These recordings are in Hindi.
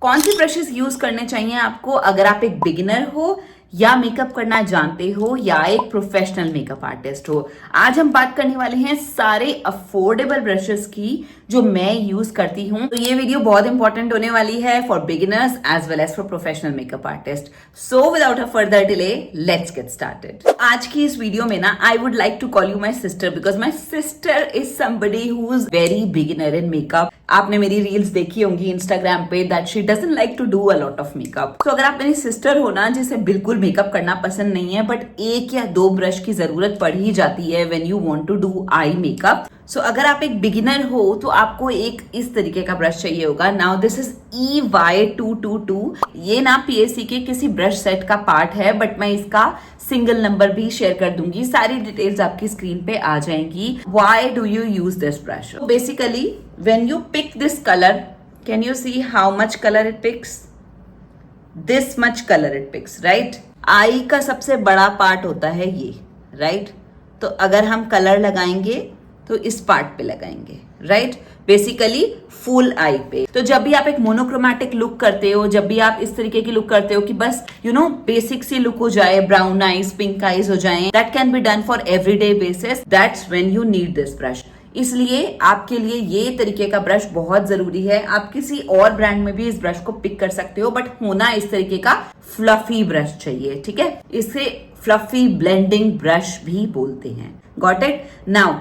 कौन सी ब्रशेस यूज करने चाहिए आपको अगर आप एक बिगिनर हो या मेकअप करना जानते हो या एक प्रोफेशनल मेकअप आर्टिस्ट हो। आज हम बात करने वाले हैं सारे अफोर्डेबल ब्रशेस की जो मैं यूज करती हूँ। तो ये वीडियो बहुत इंपॉर्टेंट होने वाली है for beginners as well as for professional makeup artist. So without a further delay let's get started. आज की इस वीडियो में ना I would like to call you my sister because my sister is somebody who is very beginner in makeup. आपने मेरी रील्स देखी होंगी इंस्टाग्राम पे that she doesn't like to do a lot of makeup. तो अगर आप मेरी सिस्टर हो ना जिसे बिल्कुल मेकअप करना पसंद नहीं है बट एक या दो ब्रश की जरूरत पड़ ही जाती है when you want to do eye makeup. So अगर आप एक बिगिनर हो तो आपको एक इस तरीके का ब्रश चाहिए होगा। Now this is EY222। ये ना PAC के किसी ब्रश सेट का पार्ट है बट मैं इसका सिंगल नंबर भी शेयर कर दूंगी। सारी डिटेल्स आपकी स्क्रीन पे आ जाएंगी। Why do you use this brush? So basically when you pick this color, can you see how much color it picks? This much color it picks, right? आई का सबसे बड़ा पार्ट होता है ये, राइट? तो अगर हम कलर लगाएंगे तो इस पार्ट पे लगाएंगे, राइट? बेसिकली फुल आई पे। तो जब भी आप एक मोनोक्रोमैटिक लुक करते हो, जब भी आप इस तरीके की लुक करते हो कि बस बेसिक सी लुक हो जाए, ब्राउन आईज, पिंक आईज हो जाए, that can be done for everyday basis. That's when you need this brush. इसलिए आपके लिए ये तरीके का ब्रश बहुत जरूरी है। आप किसी और ब्रांड में भी इस ब्रश को पिक कर सकते हो बट होना इस तरीके का फ्लफी ब्रश चाहिए, ठीक है? इसे फ्लफी ब्लेंडिंग ब्रश भी बोलते हैं। Got it? Now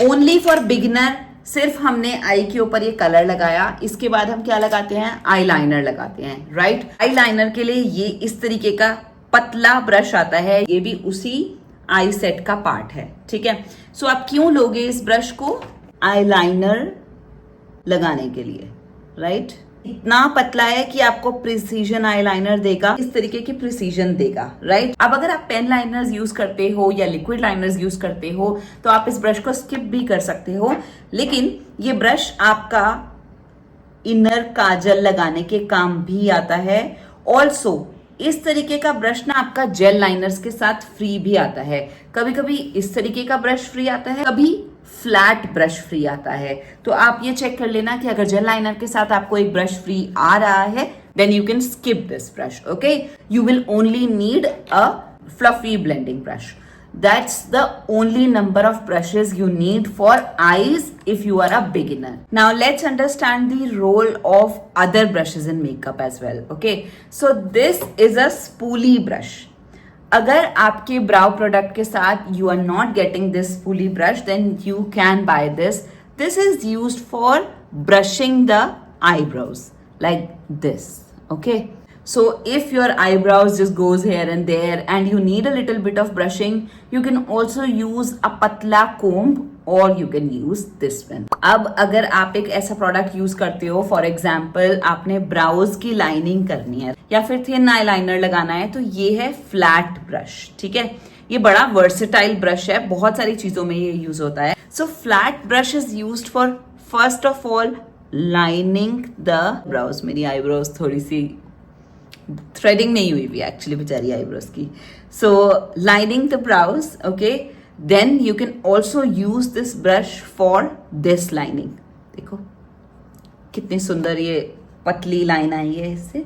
only for beginner सिर्फ हमने आई के ऊपर ये कलर लगाया। इसके बाद हम क्या लगाते हैं? आई लाइनर लगाते हैं, राइट? आई लाइनर के लिए ये इस तरीके का पतला ब्रश आता है। ये भी उसी आई सेट का पार्ट है, ठीक है? सो आप क्यों लोगे इस ब्रश को? आई लाइनर लगाने के लिए, राइट? इतना पतला है कि आपको प्रिसीजन आई लाइनर देगा, इस तरीके की प्रिसीजन देगा, राइट? अब अगर आप पेन लाइनर्स यूज करते हो या लिक्विड लाइनर्स यूज करते हो तो आप इस ब्रश को स्किप भी कर सकते हो, लेकिन ये ब्रश आपका इनर काजल लगाने के काम भी आता है। ऑल्सो इस तरीके का ब्रश ना आपका जेल लाइनर्स के साथ फ्री भी आता है। कभी कभी इस तरीके का ब्रश फ्री आता है, कभी फ्लैट ब्रश फ्री आता है। तो आप ये चेक कर लेना कि अगर जेल लाइनर के साथ आपको एक ब्रश फ्री आ रहा है then you can skip this brush, okay? You will only need a fluffy blending brush. That's the only number of brushes you need for eyes if you are a beginner. Now let's understand the role of other brushes in makeup as well. Okay, so this is a spoolie brush. अगर आपके brow product के साथ you are not getting this spoolie brush, then you can buy this. This is used for brushing the eyebrows like this. Okay. So if your eyebrows just goes here and there and you need a little bit of brushing, you can also use a patla comb or you can use this one. अब अगर आप एक ऐसा प्रोडक्ट यूज करते हो, फॉर एग्जाम्पल आपने ब्राउज की लाइनिंग करनी है या फिर थिन आईलाइनर लगाना है, तो ये है फ्लैट ब्रश, ठीक है? ये बड़ा वर्सेटाइल ब्रश है, बहुत सारी चीजों में ये यूज होता है। So flat brush is used for first of all lining the brows. मेरी आईब्रोज थोड़ी सी थ्रेडिंग नहीं हुई भी एक्चुअली बेचारी आईब्रोज की। So lining the brows, okay? Then you can also use this brush for this lining. देखो कितनी सुंदर ये पतली लाइन आई है इससे।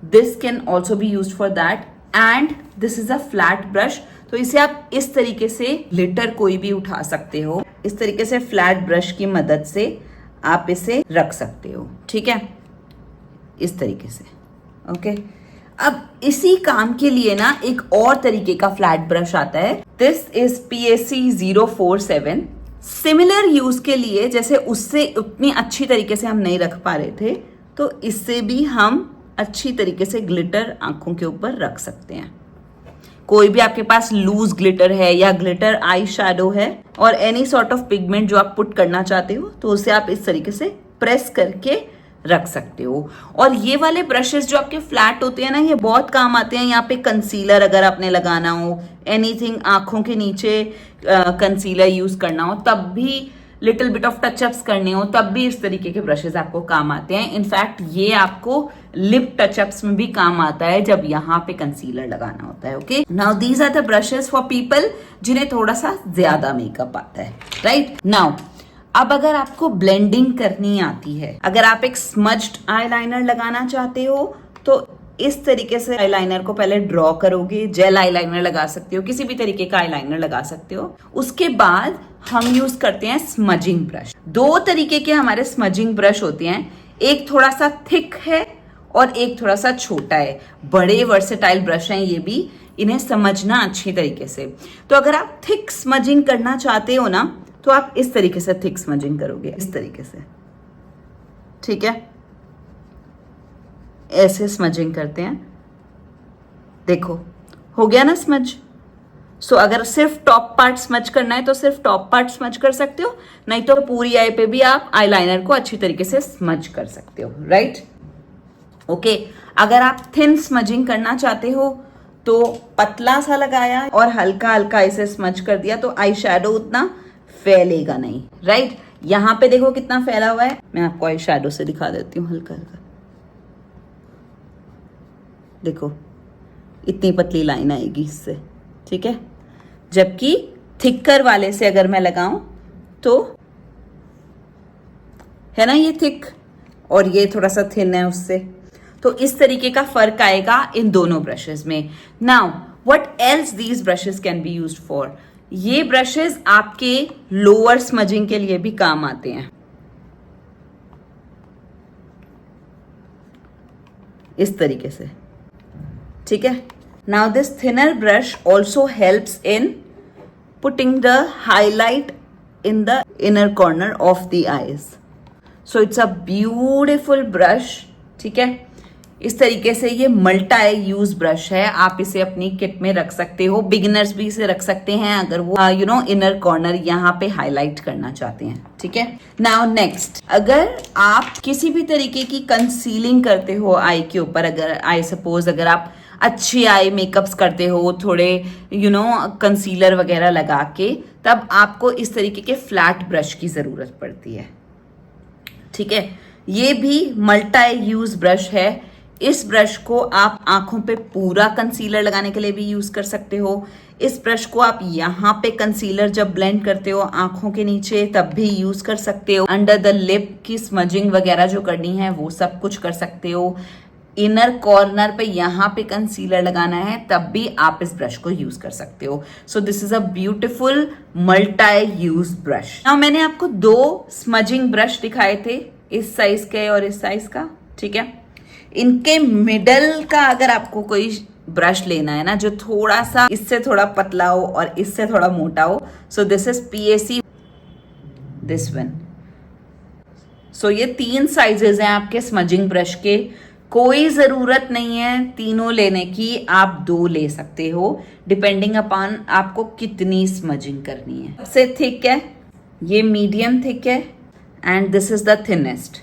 This can also be use for that and this is a flat brush. तो इसे आप इस तरीके से ग्लिटर कोई भी उठा सकते हो, इस तरीके से फ्लैट ब्रश की मदद से आप इसे रख सकते हो, ठीक है? इस तरीके से, ओके? अब इसी काम के लिए ना एक और तरीके का फ्लैट ब्रश आता है। This is PAC 047। Similar use के लिए, जैसे उससे उतनी अच्छी तरीके से हम नहीं रख पा रहे थे, तो इससे भी हम अच्छी तरीके से ग्लिटर आंखों के ऊपर रख सकते हैं। कोई भी आपके पास लूज ग्लिटर है या ग्लिटर आई शैडो है और एनी सॉर्ट ऑफ पिगमेंट जो आप पुट करना चाहते हो, तो उसे आप इस तरीके से प्रेस करके रख सकते हो। और ये वाले ब्रशेस जो आपके फ्लैट होते हैं ना, ये बहुत काम आते हैं। यहाँ पे कंसीलर अगर आपने लगाना हो, एनीथिंग आंखों के नीचे कंसीलर यूज करना हो, तब भी लिटिल बिट ऑफ टचअप्स करने हो, तब भी इस तरीके के ब्रशेस आपको काम आते हैं। इनफैक्ट ये आपको लिप टचअप्स में भी काम आता है जब यहाँ पे कंसीलर लगाना होता है, okay? Now these are the brushes for people जिन्हें थोड़ा सा ज्यादा मेकअप आता है, राइट? नाउ अब अगर आपको ब्लेंडिंग करनी आती है, अगर आप एक स्मज्ड आईलाइनर लगाना चाहते हो तो इस तरीके से आईलाइनर को पहले ड्रॉ करोगे। जेल आईलाइनर लगा सकते हो, किसी भी तरीके का आईलाइनर लगा सकते हो। उसके बाद हम यूज करते हैं स्मजिंग ब्रश। दो तरीके के हमारे स्मजिंग ब्रश होते हैं, एक थोड़ा सा थिक है और एक थोड़ा सा छोटा है। बड़े वर्सेटाइल ब्रश हैं ये भी, इन्हें समझना अच्छी तरीके से। तो अगर आप थिक स्मजिंग करना चाहते हो ना तो आप इस तरीके से थिक स्मजिंग करोगे, इस तरीके से, ठीक है। ऐसे स्मजिंग करते हैं, देखो हो गया ना स्मज। सो अगर सिर्फ टॉप पार्ट स्मज करना है तो सिर्फ टॉप पार्ट स्मज कर सकते हो, नहीं तो पूरी आई पे भी आप आईलाइनर को अच्छी तरीके से स्मज कर सकते हो, राइट। ओके, अगर आप थिन स्मजिंग करना चाहते हो तो पतला सा लगाया और हल्का हल्का इसे स्मज कर दिया तो आई शैडो उतना फैलेगा नहीं, राइट। यहां पे देखो कितना फैला हुआ है, मैं आपको आई शैडो से दिखा देती हूँ हल्का हल्का। देखो इतनी पतली लाइन आएगी इससे, ठीक है। जबकि थिकर वाले से अगर मैं लगाऊं तो है ना ये थिक और ये थोड़ा सा थिन है उससे, तो इस तरीके का फर्क आएगा इन दोनों ब्रशेस में। Now what else these brushes can be used for. ये ब्रशेस आपके लोअर स्मजिंग के लिए भी काम आते हैं, इस तरीके से, ठीक है। Now this thinner brush also helps in putting the highlight in the inner corner of the eyes. So it's a beautiful brush, ठीक है। इस तरीके से ये मल्टी यूज ब्रश है, आप इसे अपनी किट में रख सकते हो। बिगिनर्स भी इसे रख सकते हैं अगर वो इनर कॉर्नर यहाँ पे हाईलाइट करना चाहते हैं, ठीक है। नाउ नेक्स्ट, अगर आप किसी भी तरीके की कंसीलिंग करते हो आई के ऊपर, अगर आई सपोज अगर आप अच्छी आई मेकअप्स करते हो थोड़े कंसीलर वगैरह लगा के, तब आपको इस तरीके के फ्लैट ब्रश की जरूरत पड़ती है, ठीक है। ये भी मल्टी यूज ब्रश है। इस ब्रश को आप आंखों पे पूरा कंसीलर लगाने के लिए भी यूज कर सकते हो। इस ब्रश को आप यहाँ पे कंसीलर जब ब्लेंड करते हो आंखों के नीचे तब भी यूज कर सकते हो। अंडर द लिप की स्मजिंग वगैरह जो करनी है वो सब कुछ कर सकते हो। इनर कॉर्नर पे यहाँ पे कंसीलर लगाना है तब भी आप इस ब्रश को यूज कर सकते हो। So this is a beautiful multi use brush. Now मैंने आपको दो स्मजिंग ब्रश दिखाए थे, इस साइज के और इस साइज का, ठीक है। इनके मिडल का अगर आपको कोई ब्रश लेना है ना जो थोड़ा सा इससे थोड़ा पतला हो और इससे थोड़ा मोटा हो, so this is PAC, this one. So ये 3 साइजेस हैं आपके स्मजिंग ब्रश के। कोई जरूरत नहीं है तीनों लेने की, आप 2 ले सकते हो डिपेंडिंग अपॉन आपको कितनी स्मजिंग करनी है। सबसे थिक है, ये मीडियम थिक है and this is the thinnest.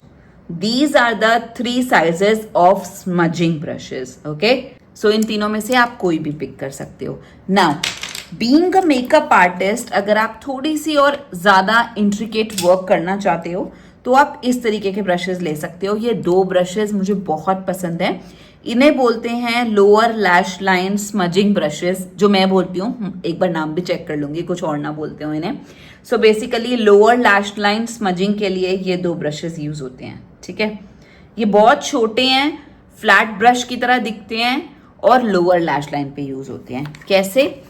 These are the 3 sizes of smudging brushes, okay? So इन तीनों में से आप कोई भी पिक कर सकते हो। Now, being a makeup artist, अगर आप थोड़ी सी और ज्यादा इंट्रिकेट वर्क करना चाहते हो तो आप इस तरीके के ब्रशेस ले सकते हो। ये 2 ब्रशेस मुझे बहुत पसंद है। इन्हें बोलते हैं lower lash line smudging brushes, जो मैं बोलती हूँ, एक बार नाम भी चेक कर लूंगी कुछ और ना बोलते हो इन्हें। So basically lower lash line smudging के लिए ये 2 ब्रशेस यूज होते हैं, ठीक है। ये बहुत छोटे हैं, फ्लैट ब्रश की तरह दिखते हैं और लोअर लैश लाइन पे यूज होते हैं। कैसे?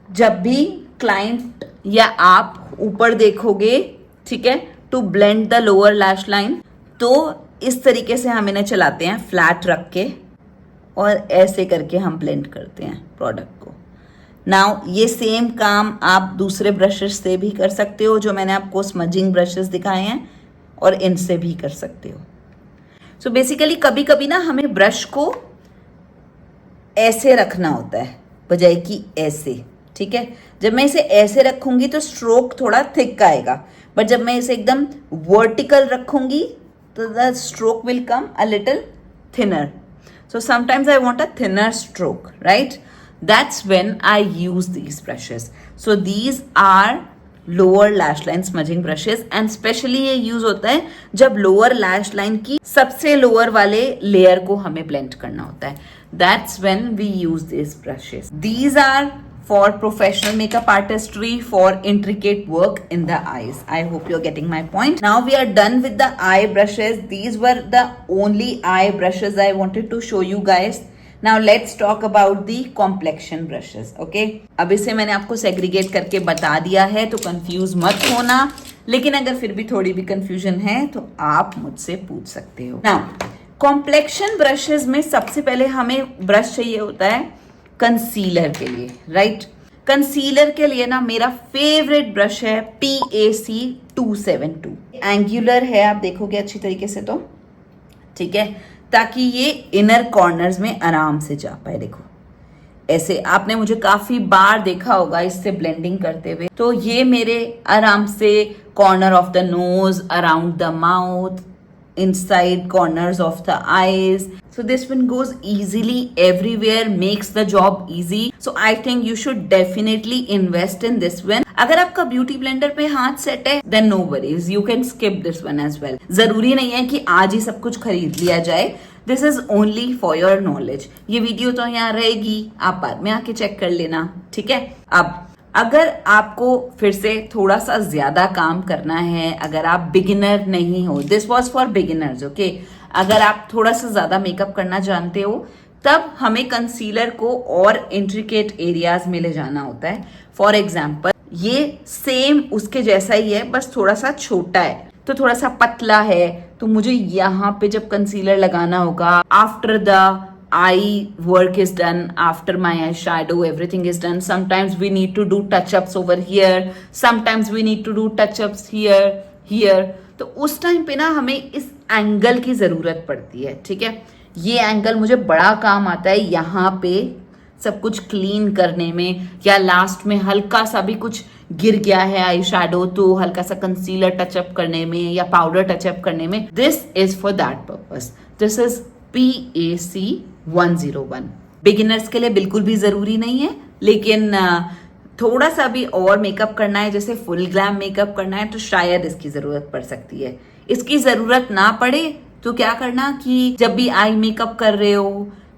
जब भी क्लाइंट या आप ऊपर देखोगे, ठीक है, to blend the lower lash line, तो इस तरीके से हम इन्हें चलाते हैं फ्लैट रख के और ऐसे करके हम ब्लेंड करते हैं प्रोडक्ट को। नाउ ये सेम काम आप दूसरे ब्रशेस से भी कर सकते हो, जो मैंने आपको स्मजिंग ब्रशेस दिखाए हैं, और इनसे भी कर सकते हो। सो बेसिकली कभी कभी ना हमें ब्रश को ऐसे रखना होता है बजाय कि ऐसे, ठीक है। जब मैं इसे ऐसे रखूंगी तो स्ट्रोक थोड़ा थिक आएगा, बट जब मैं इसे एकदम वर्टिकल रखूंगी तो the stroke will come a little thinner. So sometimes I want a thinner stroke, right? That's when I use these brushes. So these are lower lash line smudging brushes, and specially ये use होता है जब lower lash line की सबसे lower वाले layer को हमें blend करना होता है. That's when we use these brushes. These are for professional makeup artistry, for intricate work in the eyes. I hope you're getting my point. Now we are done with the eye brushes. These were the only eye brushes I wanted to show you guys. Now let's talk about the complexion brushes. Okay, अब इसे मैंने आपको segregate करके बता दिया है, तो कंफ्यूज मत होना, लेकिन अगर फिर भी थोड़ी भी कंफ्यूजन है तो आप मुझसे पूछ सकते हो. Now कॉम्प्लेक्शन ब्रशेस में सबसे पहले हमें ब्रश चाहिए होता है कंसीलर के लिए, राइट? कंसीलर के लिए ना मेरा फेवरेट ब्रश है PAC 272. एंगुलर है, आप देखोगे अच्छी तरीके से तो ठीक है, ताकि ये इनर कॉर्नर्स में आराम से जा पाए. देखो ऐसे आपने मुझे काफी बार देखा होगा इससे ब्लेंडिंग करते हुए, तो ये मेरे आराम से corner of the nose, around the mouth, inside corners of the eyes, so this one goes easily everywhere, makes the job easy. So I think you should definitely invest in this one. अगर आपका ब्यूटी ब्लेंडर पे हाथ सेट है then no worries, you can skip this one as well. जरूरी नहीं है कि आज ही सब कुछ खरीद लिया जाए. This is only for your knowledge. ये वीडियो तो यहाँ रहेगी, आप बाद में आके चेक कर लेना, ठीक है? अब अगर आपको फिर से थोड़ा सा ज्यादा काम करना है, अगर आप बिगिनर नहीं हो, this was for beginners, okay, अगर आप थोड़ा सा ज्यादा मेकअप करना जानते हो, तब हमें कंसीलर को और इंट्रिकेट एरियाज में ले जाना होता है. फॉर एग्जाम्पल ये सेम उसके जैसा ही है, बस थोड़ा सा छोटा है, तो थोड़ा सा पतला है, तो मुझे यहाँ पे जब कंसीलर लगाना होगा, after the eye work is done, after my eyeshadow everything is done, sometimes we need to do touch ups over here, sometimes we need to do touch ups here, तो उस टाइम पे ना हमें इस एंगल की जरूरत पड़ती है, ठीक है? ये एंगल मुझे बड़ा काम आता है यहाँ पे सब कुछ क्लीन करने में, या लास्ट में हल्का सा भी कुछ गिर गया है आई शेडो तो हल्का सा कंसीलर टचअप करने में या पाउडर टचअप करने में. This is for that purpose. This is PAC 101. Beginners के लिए बिल्कुल भी जरूरी नहीं है, लेकिन थोड़ा सा भी और मेकअप करना है, जैसे फुल ग्लैम मेकअप करना है, तो शायद इसकी जरूरत पड़ सकती है. इसकी जरूरत ना पड़े तो क्या करना कि जब भी आई मेकअप कर रहे हो,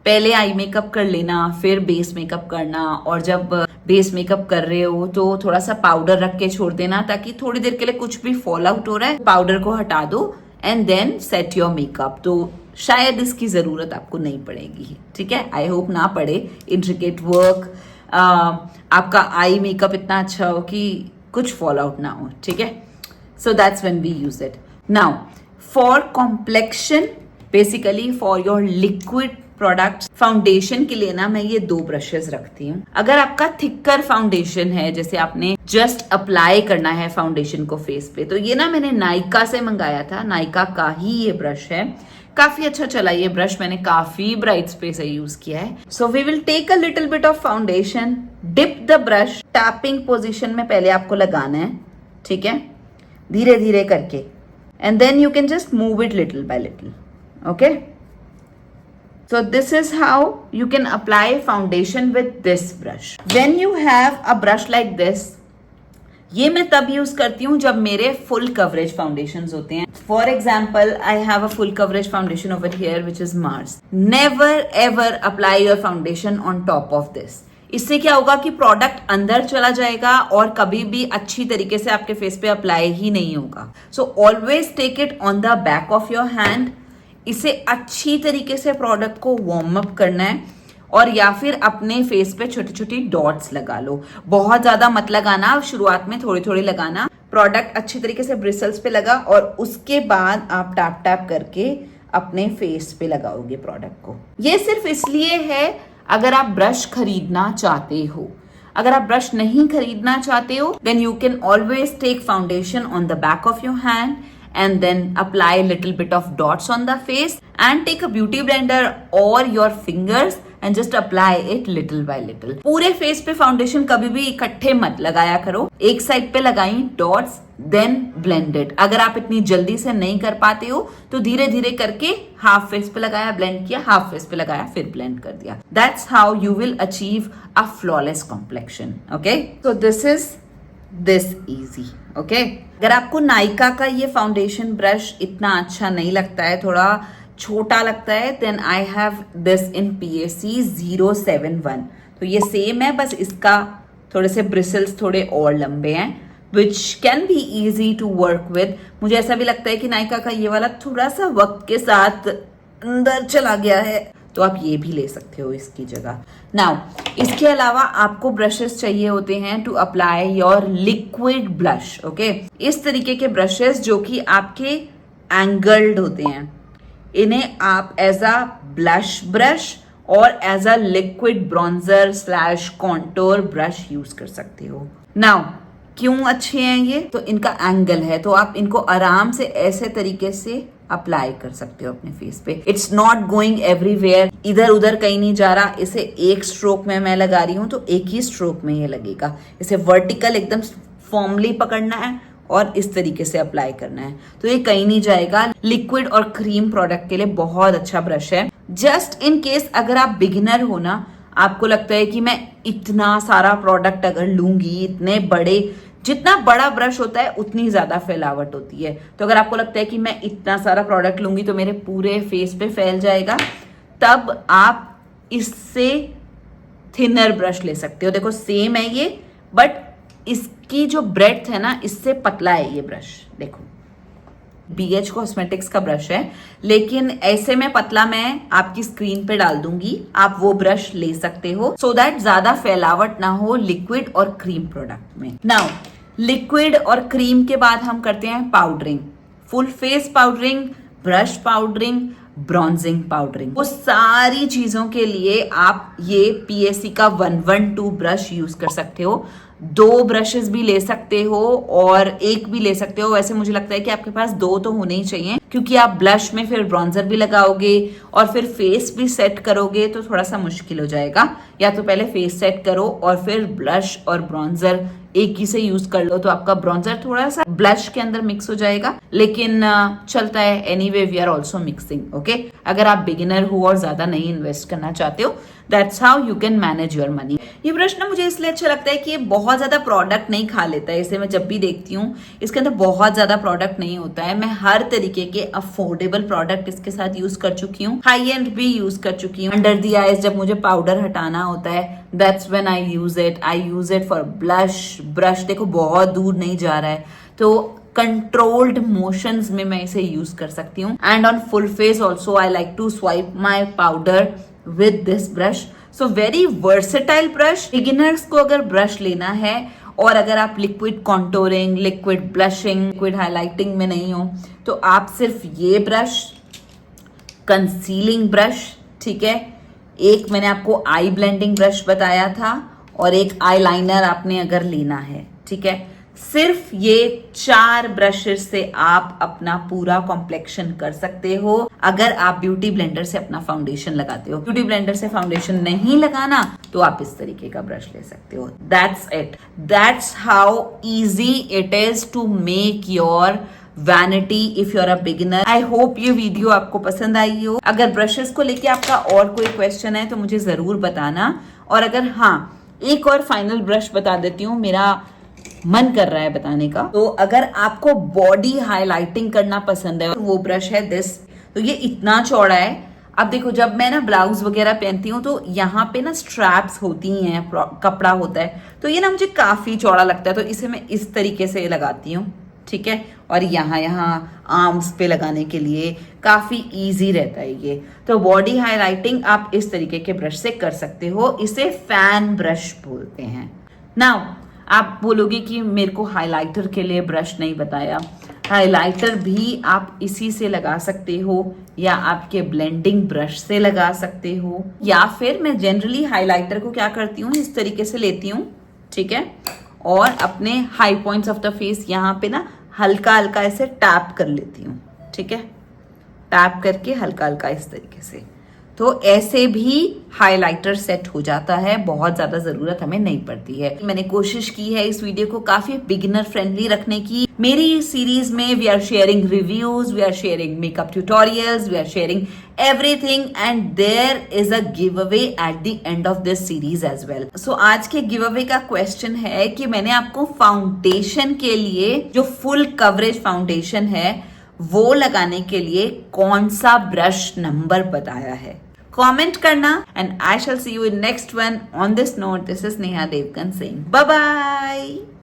पहले आई मेकअप कर लेना, फिर बेस मेकअप करना, और जब बेस मेकअप कर रहे हो तो थोड़ा सा पाउडर रख के छोड़ देना, ताकि थोड़ी देर के लिए कुछ भी फॉल आउट हो रहा है पाउडर को हटा दो and then set your makeup. तो शायद इसकी जरूरत आपको नहीं पड़ेगी, ठीक है? आई होप ना पड़े. इंट्रिकेट वर्क, आपका आई मेकअप इतना अच्छा हो कि कुछ फॉल आउट ना हो, ठीक है? So that's when we use it. Now for complexion, basically for your liquid products, foundation के लिए ना मैं ये दो ब्रशेस रखती हूँ. अगर आपका थिकर फाउंडेशन है, जैसे आपने जस्ट अप्लाई करना है फाउंडेशन को फेस पे, तो ये ना मैंने नायका से मंगाया था. नायका का ही ये ब्रश है, काफी अच्छा चला ये ब्रश, मैंने काफी ब्राइट्स पे से यूज किया है. So we will take a little bit of foundation, dip the brush, tapping position में पहले आपको लगाना है, ठीक है? धीरे धीरे करके, and then you can just move it little by little, okay? So this is how you can apply foundation with this brush. When you have a brush like this, ये मैं तब यूज करती हूँ जब मेरे फुल कवरेज फाउंडेशंस होते हैं. For example I have a full coverage foundation over here which is Mars. Never ever apply your foundation on top of this. इससे क्या होगा कि प्रोडक्ट अंदर चला जाएगा और कभी भी अच्छी तरीके से आपके फेस पे अप्लाई ही नहीं होगा. So always take it on the back of your hand. इसे अच्छी तरीके से प्रोडक्ट को वार्म अप करना है, और या फिर अपने फेस पे छोटी छोटी डॉट्स लगा लो. बहुत ज्यादा मत लगाना, शुरुआत में थोड़ी थोड़ी लगाना. प्रोडक्ट अच्छी तरीके से ब्रिसल्स पे लगा और उसके बाद आप टैप टैप करके अपने फेस पे लगाओगे प्रोडक्ट को. ये सिर्फ इसलिए है अगर आप ब्रश खरीदना चाहते हो. अगर आप ब्रश नहीं खरीदना चाहते हो, then you can always take foundation on the back of your hand and then apply a little bit of dots on the face and take a beauty blender or your fingers and just apply it little by little. पूरे फेस पे फाउंडेशन कभी भी इकट्ठे मत लगाया करो, एक साइड पे लगाई डॉट्स, देन ब्लेंडेड. अगर आप इतनी जल्दी से नहीं कर पाते हो तो धीरे धीरे करके हाफ फेस पे लगाया, ब्लेंड किया, हाफ फेस पे लगाया, फिर ब्लेंड कर दिया. That's how you will achieve a flawless complexion. Okay? So this is this easy. Okay? अगर आपको नायका का ये फाउंडेशन ब्रश इतना अच्छा नहीं लगता है, थोड़ा छोटा लगता है, then I have this in PAC 071. तो ये सेम है, बस इसका थोड़े से ब्रिसल्स थोड़े और लंबे हैं, which can be easy to work with. मुझे ऐसा भी लगता है कि नायका का ये वाला थोड़ा सा वक्त के साथ अंदर चला गया है, तो आप ये भी ले सकते हो इसकी जगह। नाउ इसके अलावा आपको ब्रशेस चाहिए होते हैं to apply your liquid blush. Okay, इस तरीके के ब्रशेस जो कि आपके एंगल्ड होते हैं, इन्हें आप एज अ ब्लश ब्रश और as a liquid bronzer slash contour brush use कर सकते हो। नाउ क्यों अच्छे हैं ये? तो इनका एंगल है, तो आप इनको आराम से ऐसे तरीके से अप्लाई कर सकते हो अपने फेस पे। इट्स नॉट गोइंग एवरीवेयर, इधर उधर कहीं नहीं जा रहा। इसे एक स्ट्रोक में मैं लगा रही हूं तो एक ही स्ट्रोक में ये लगेगा। इसे वर्टिकल एकदम फॉर्मली पकड़ना है और इस तरीके से अप्लाई करना है, तो ये कहीं नहीं जाएगा। लिक्विड और क्रीम प्रोडक्ट के लिए बहुत अच्छा ब्रश है। जस्ट इन केस अगर आप बिगिनर हो ना, आपको लगता है कि मैं इतना सारा प्रोडक्ट अगर लूंगी, इतने बड़े, जितना बड़ा ब्रश होता है उतनी ज्यादा फैलावट होती है, तो अगर आपको लगता है कि मैं इतना सारा प्रोडक्ट लूंगी तो मेरे पूरे फेस पे फैल जाएगा, तब आप इससे थिनर ब्रश ले सकते हो। देखो सेम है ये, बट इसकी जो ब्रेड्थ है ना, इससे पतला है ये ब्रश। देखो BH कॉस्मेटिक्स का ब्रश है, लेकिन ऐसे में पतला मैं आपकी स्क्रीन पे डाल दूंगी, आप वो ब्रश ले सकते हो, सो दैट ज्यादा फैलावट ना हो लिक्विड और क्रीम प्रोडक्ट में। नाउ लिक्विड और क्रीम के बाद हम करते हैं पाउडरिंग, फुल फेस पाउडरिंग, ब्रश पाउडरिंग, ब्रॉन्जिंग पाउडरिंग। वो सारी चीजों के लिए आप ये PSC का 112 ब्रश यूज कर सकते हो। 2 ब्रशेस भी ले सकते हो और एक भी ले सकते हो। वैसे मुझे लगता है कि आपके पास 2 तो होने ही चाहिए, क्योंकि आप ब्लश में फिर ब्रॉन्जर भी लगाओगे और फिर फेस भी सेट करोगे तो थोड़ा सा मुश्किल हो जाएगा। या तो पहले फेस सेट करो और फिर ब्लश और ब्रॉन्जर एक ही से यूज कर लो, तो आपका ब्रॉन्जर थोड़ा सा ब्लश के अंदर मिक्स हो जाएगा, लेकिन चलता है। Anyway we are also mixing. Okay, अगर आप बिगिनर हो और ज्यादा नहीं इन्वेस्ट करना चाहते हो, that's how you can manage your money. ये ब्रश ना मुझे इसलिए अच्छा लगता है कि ये बहुत ज्यादा प्रोडक्ट नहीं खा लेता है। इसे मैं जब भी देखती हूँ, इसके अंदर बहुत ज्यादा प्रोडक्ट नहीं होता है। मैं हर तरीके के अफोर्डेबल प्रोडक्ट इसके साथ यूज कर चुकी हूँ, हाई एंड भी यूज कर चुकी हूँ। अंडर द आईज जब मुझे पाउडर हटाना होता है, that's when I use it for blush. Brush देखो बहुत दूर नहीं जा रहा है, तो कंट्रोल्ड मोशंस में मैं इसे यूज कर सकती हूँ। And on full face also I like to swipe my powder with this brush. So very versatile brush. Beginners को अगर ब्रश लेना है और अगर आप liquid contouring, liquid blushing, liquid highlighting में नहीं हो, तो आप सिर्फ ये ब्रश, कंसीलिंग ब्रश, ठीक है, एक मैंने आपको आई ब्लेंडिंग ब्रश बताया था, और एक आईलाइनर आपने अगर लेना है, ठीक है, सिर्फ ये 4 ब्रशेस से आप अपना पूरा कॉम्प्लेक्शन कर सकते हो। अगर आप ब्यूटी ब्लेंडर से अपना फाउंडेशन लगाते हो, ब्यूटी ब्लेंडर से फाउंडेशन नहीं लगाना, तो आप इस तरीके का ब्रश ले सकते हो। That's it. That's how easy it is to make your vanity if you are a beginner. I hope ये वीडियो आपको पसंद आई हो। अगर ब्रशेस को लेके आपका और कोई क्वेश्चन है तो मुझे जरूर बताना, और अगर हाँ, एक और फाइनल ब्रश बता देती हूँ, मेरा मन कर रहा है बताने का। तो अगर आपको बॉडी हाईलाइटिंग करना पसंद है, तो वो ब्रश है दिस। तो ये इतना चौड़ा है। अब देखो, जब मैं ना ब्लाउज वगैरह पहनती हूँ तो यहाँ पे ना स्ट्रैप्स होती हैं, कपड़ा होता है, तो ये ना मुझे काफी चौड़ा लगता है, तो इसे मैं इस तरीके से लगाती हूँ, ठीक है। और यहाँ आर्म्स पे लगाने के लिए काफी इजी रहता है ये। तो बॉडी हाईलाइटिंग आप इस तरीके के ब्रश से कर सकते हो। इसे फैन ब्रश बोलते हैं। नाउ आप बोलोगे कि मेरे को हाइलाइटर के लिए ब्रश नहीं बताया। हाइलाइटर भी आप इसी से लगा सकते हो, या आपके ब्लेंडिंग ब्रश से लगा सकते हो, या फिर मैं जनरली हाइलाइटर को क्या करती हूँ, इस तरीके से लेती हूँ, ठीक है, और अपने high points of the face यहाँ पे ना हल्का हल्का ऐसे टैप कर लेती हूँ, ठीक है, टैप करके हल्का हल्का इस तरीके से। तो ऐसे भी हाइलाइटर सेट हो जाता है, बहुत ज्यादा जरूरत हमें नहीं पड़ती है। मैंने कोशिश की है इस वीडियो को काफी बिगिनर फ्रेंडली रखने की। मेरी सीरीज में we are sharing reviews, we are sharing makeup tutorials, we are sharing everything, and there is a giveaway at the end of this series as well. So आज के गिव अवे का क्वेश्चन है कि मैंने आपको फाउंडेशन के लिए, जो फुल कवरेज फाउंडेशन है, वो लगाने के लिए कौन सा ब्रश नंबर बताया है। कमेंट करना and I shall see you in next one. On this note, this is Neha Devgan Singh. Bye bye.